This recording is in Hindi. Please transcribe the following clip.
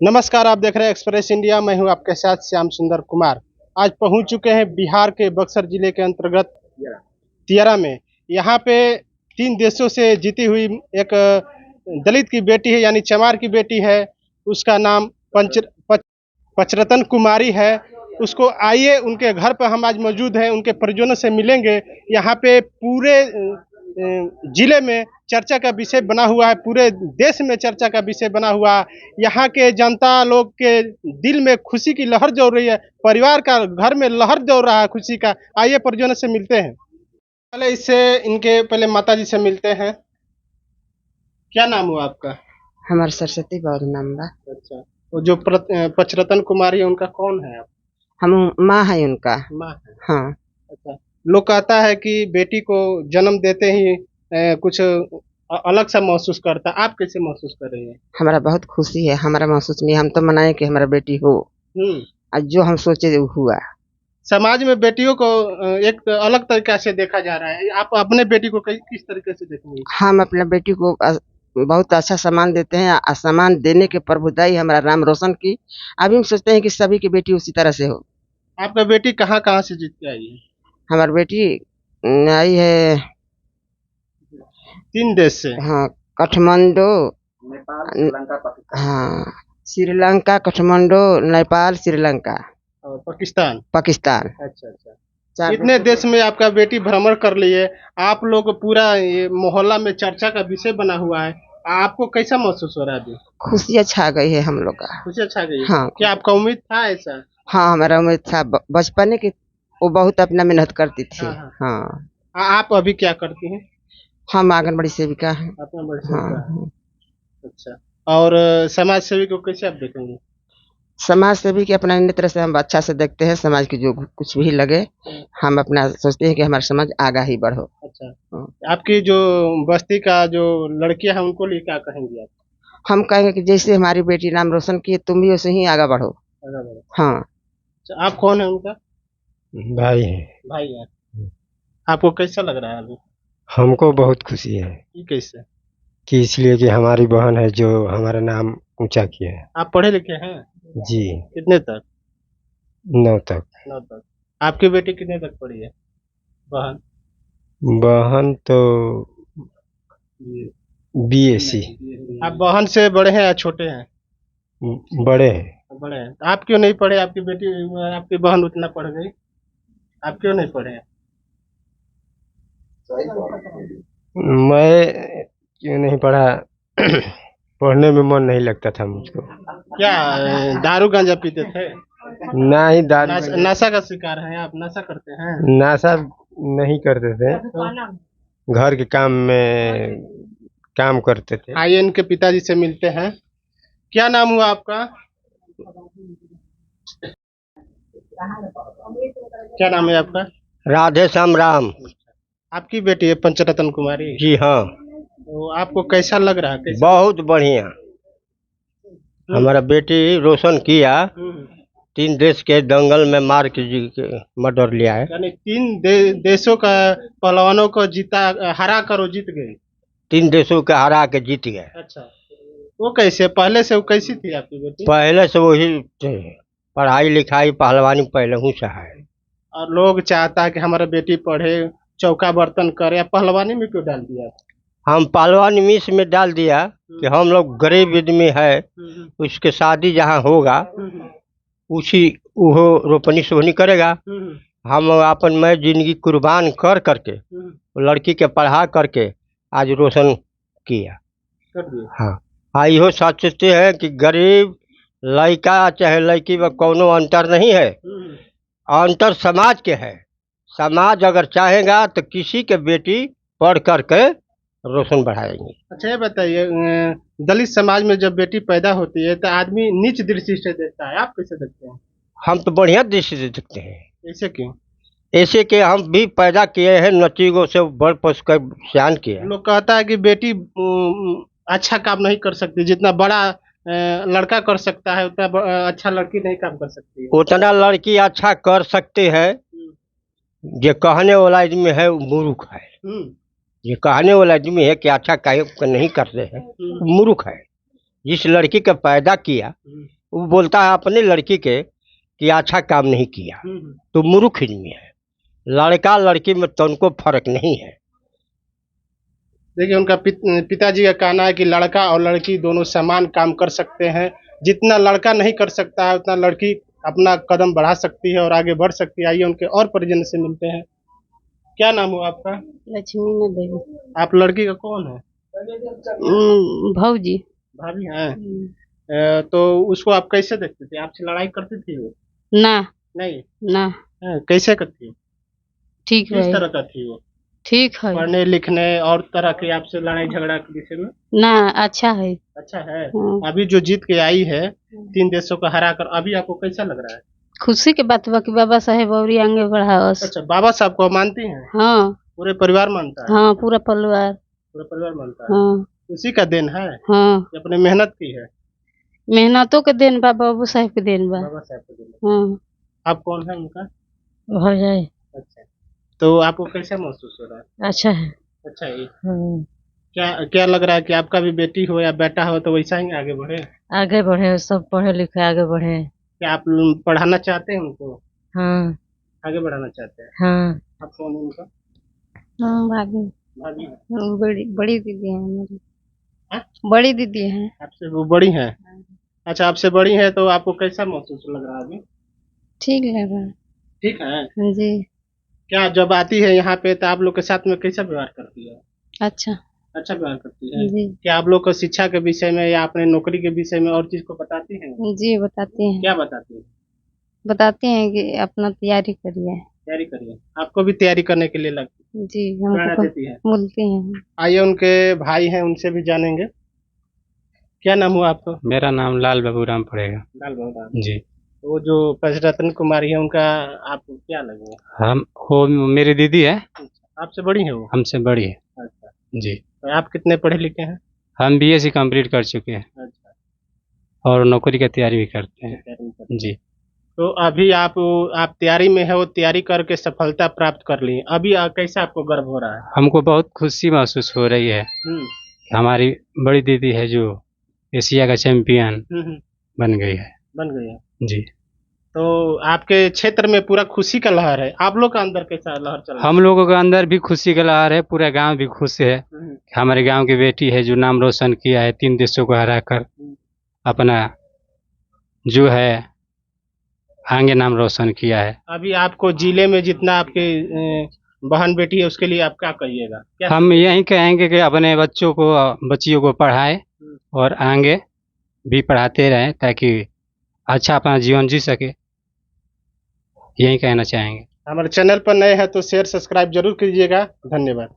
नमस्कार, आप देख रहे हैं एक्सप्रेस इंडिया। मैं हूं आपके साथ श्याम सुंदर कुमार। आज पहुंच चुके हैं बिहार के बक्सर जिले के अंतर्गत तियारा में। यहां पे 3 देशों से जीती हुई एक दलित की बेटी है, यानी चमार की बेटी है। उसका नाम पचरतन कुमारी है। उसको आइए, उनके घर पर हम आज मौजूद हैं, उनके परिजनों से मिलेंगे। यहाँ पे पूरे जिले में चर्चा का विषय बना हुआ है, पूरे देश में चर्चा का विषय बना हुआ है। यहाँ के जनता लोग के दिल में खुशी की लहर दौड़ रही है, परिवार का घर में लहर दौड़ रहा है खुशी का। आइए परिजनों से मिलते हैं। पहले माता जी से मिलते हैं। क्या नाम हुआ आपका? हमार सरस्वती बहुत नाम बा। अच्छा, वो जो पचरतन कुमारी है, उनका कौन है आप? हम माँ है उनका। माँ है। हाँ। अच्छा, लोग कहता है कि बेटी को जन्म देते ही कुछ अलग सा महसूस करता। आप कैसे महसूस कर रही हैं? हमारा बहुत खुशी है, हमारा महसूस नहीं, हम तो मनाए कि हमारा बेटी हो। आज जो हम सोचे वो हुआ। समाज में बेटियों को एक अलग तरीका से देखा जा रहा है। आप अपने बेटी को किस तरीके से देखेंगे? हम अपने बेटी को बहुत अच्छा सम्मान देते हैं। सम्मान देने के प्रभुदाई हमारा नाम रोशन की। अभी हम सोचते हैं कि सभी की बेटी उसी तरह से हो। आपका बेटी कहाँ कहाँ से जीत के आई है? हमारी बेटी आई है 3 देश से। हाँ, काठमांडू, हाँ, श्रीलंका, काठमांडू, नेपाल, श्रीलंका और पाकिस्तान। पाकिस्तान। अच्छा, इतने देश में आपका बेटी भ्रमण कर ली है। आप लोग पूरा ये मोहल्ला में चर्चा का विषय बना हुआ है। आपको कैसा महसूस हो रहा है अभी? खुशियाँ छा गई है हम लोग का। खुशी अच्छा गई है? हाँ। क्या आपका उम्मीद था ऐसा? हाँ, हमारा उम्मीद था बचपन की। वो बहुत अपना मेहनत करती थी। हाँ। हाँ। आप अभी क्या करती हैं? हम आंगनबाड़ी सेविका हैं। अपना बड़ी सेविका है। हाँ। अच्छा, और समाज सेवी को कैसे आप देखेंगे? समाज सेवी की अपना अन्य तरह से हम अच्छा से देखते हैं। समाज की जो कुछ भी लगे, हम अपना सोचते हैं कि हमारा समाज आगा ही बढ़ो। अच्छा, हाँ। आपकी जो बस्ती का जो लड़कियां हैं, उनको लिए क्या कहेंगे आप? हम कहेंगे कि जैसे हमारी बेटी नाम रोशन की, तुम भी वैसे ही आगा बढ़ो। आगे बढ़ो। हाँ। अच्छा, आप कौन है उनका? भाई है। भाई है। आपको कैसा लग रहा है अभी? हमको बहुत खुशी है ये कैसे? कि इसलिए कि हमारी बहन है जो हमारा नाम ऊंचा किया है। आप पढ़े लिखे हैं? जी। कितने तक? 9 तक। 9 तक। आपकी बेटी कितने तक पढ़ी है? बहन? बहन तो BSc। आप बहन से बड़े हैं या छोटे हैं? बड़े हैं। बड़े हैं। आप क्यों नहीं पढ़े? आपकी बेटी, आपकी बहन उतना पढ़ गई, आप क्यों नहीं पढ़े हैं? मैं क्यों नहीं पढ़ा? पढ़ने में मन नहीं लगता था मुझको। क्या दारू गांजा पीते थे? ना ही दारू नशा का शिकार हैं आप? नशा करते हैं? नशा नहीं करते थे, घर के काम में काम करते थे। आइए इनके पिताजी से मिलते हैं। क्या नाम हुआ आपका? क्या नाम है आपका? राधे श्याम राम। आपकी बेटी है पंचरतन कुमारी? जी हाँ। तो आपको कैसा लग रहा है? बहुत बढ़िया। हमारा बेटी रोशन किया। 3 देश के दंगल में मार के जी के मर्डर लिया है। यानी 3 देशों का पहलवानों को जीता, हरा कर वो जीत गई। 3 देशों के हरा के जीत गए। अच्छा, वो कैसे? पहले से वो कैसी थी आपकी बेटी? पहले से वही थे। पढ़ाई लिखाई पहलवानी पहले हूँ से है। और लोग चाहता है कि हमारा बेटी पढ़े, चौका बर्तन करे। आप पहलवानी में क्यों डाल दिया? हम पहलवानी में इसमें डाल दिया कि हम लोग गरीब आदमी है, उसके शादी जहाँ होगा उसी वो रोपनी सोहनी करेगा। हम अपन मैं जिंदगी कुर्बान कर करके लड़की के पढ़ा करके आज रोशन किया। हाँ, इहो सोचते हैं कि गरीब लड़का चाहे लड़की में कोनो अंतर नहीं है, अंतर समाज के है। समाज अगर चाहेगा तो किसी के बेटी पढ़ करके रोशन बढ़ाएंगे। अच्छा, ये बताइए, दलित समाज में जब बेटी पैदा होती है तो आदमी नीच दृष्टि से देखता है, आप कैसे देखते हैं? हम तो बढ़िया दृष्टि से देखते हैं। ऐसे क्यों? ऐसे कि हम भी पैदा किए हैं, नतीजों से बड़ पोस कर सियान किए। लोग कहता है कि बेटी अच्छा काम नहीं कर सकती, जितना बड़ा लड़का कर सकता है उतना अच्छा लड़की नहीं काम कर सकती है। उतना लड़की अच्छा कर सकते हैं। जो कहने वाला आदमी है वो मूर्ख है। ये कहने वाला आदमी है कि अच्छा नहीं करते हैं, मूर्ख है। जिस लड़की का पैदा किया वो बोलता है अपने लड़की के कि अच्छा काम नहीं किया, तो मूर्ख आदमी है। लड़का लड़की में तो उनको फर्क नहीं है। देखिए उनका पिताजी का कहना है कि लड़का और लड़की दोनों समान काम कर सकते हैं। जितना लड़का नहीं कर सकता है उतना लड़की अपना कदम बढ़ा सकती है और आगे बढ़ सकती है। आइए उनके और परिजन से मिलते हैं। क्या नाम हुआ आपका? लक्ष्मी देवी। आप लड़की का कौन है? भाऊजी। भाभी हैं। तो उसको आप कैसे देखते थे? आपसे लड़ाई करती थी वो? ना नहीं। ना कैसे करती? ठीक किस तरह का थी वो? ठीक है पढ़ने लिखने और तरह के आपसे लड़ाई झगड़ा के विषय में? ना अच्छा है। अच्छा है। अभी जो जीत के आई है 3 देशों को हरा कर, अभी आपको कैसा लग रहा है? खुशी के बात बा कि बाबा साहेब और आगे बढ़ावस। अच्छा, बाबा साहब को आप मानती हैं? हाँ पूरे परिवार मानता है? हाँ पूरा परिवार। पूरा परिवार मानता है? हाँ उसी का देन है? हाँ ये अपने मेहनत की है? मेहनतों के देन बा, बाबू साहेब के देन बा। बाबा साहब का देन है। हाँ आप कौन है उनका? हो जाए। अच्छा, तो आपको कैसा महसूस हो रहा है? अच्छा है। अच्छा है। क्या क्या लग रहा है कि आपका भी बेटी हो या बेटा हो तो वैसा ही आगे बढ़े? आगे बढ़े, सब पढ़े लिखे आगे बढ़े। क्या आप पढ़ाना चाहते हैं उनको? हाँ आगे बढ़ाना चाहते हैं? हाँ आप कौन है उनका? भाभी भाभी हैं? बड़ी बड़ी दीदी है मेरी। हाँ? बड़ी दीदी है। आपसे वो बड़ी हैं? अच्छा, आपसे बड़ी हैं तो आपको कैसा महसूस लग रहा है अभी? ठीक लगा। ठीक है। जी क्या जब आती है यहाँ पे तो आप लोग के साथ में कैसा व्यवहार करती है? अच्छा। अच्छा व्यवहार करती है? जी क्या आप लोग को शिक्षा के विषय में या अपने नौकरी के विषय में और चीज को बताती हैं? जी बताते हैं। क्या बताती है? बताते हैं कि अपना तैयारी करिए। तैयारी करिए। आपको भी तैयारी करने के लिए लगती जी प्रेरणा हमको देती है? बोलते हैं। आइए उनके भाई हैं उनसे भी जानेंगे। क्या नाम हुआ आपका? मेरा नाम लाल बाबू राम पड़ेगा। लाल बहादुर। जी। वो जो पंचरत्न कुमारी है उनका आपको क्या लगे? वो मेरी दीदी है, आपसे बड़ी है वो? हमसे बड़ी है। अच्छा, जी। तो आप कितने पढ़े लिखे हैं? हम बीएससी कंप्लीट कर चुके हैं अच्छा, और नौकरी की तैयारी भी करते हैं। तैयारी करते हैं। जी। तो अभी आप तैयारी में है, वो तैयारी करके सफलता प्राप्त कर ली, अभी कैसा आपको गर्व हो रहा है? हमको बहुत खुशी महसूस हो रही है हम्म कि हमारी बड़ी दीदी है जो एशिया का चैंपियन हम्म, बन गई है। बन गई है। जी। तो आपके क्षेत्र में पूरा खुशी का लहर है। आप लोग का अंदर कैसा लहर चल रहा है? हम लोगों के अंदर भी खुशी का लहर है, पूरा गांव भी खुश है। हमारे गांव की बेटी है जो नाम रोशन किया है 3 देशों को हराकर, अपना जो है आगे नाम रोशन किया है। अभी आपको जिले में जितना आपके बहन बेटी है उसके लिए आप क्या कहिएगा? क्या हम यही कहेंगे कि अपने बच्चों को बच्चियों को पढ़ाएं और आगे भी पढ़ाते रहें ताकि अच्छा अपना जीवन जी सके, यही कहना चाहेंगे। हमारे चैनल पर नए हैं तो शेयर सब्सक्राइब जरूर कीजिएगा। धन्यवाद।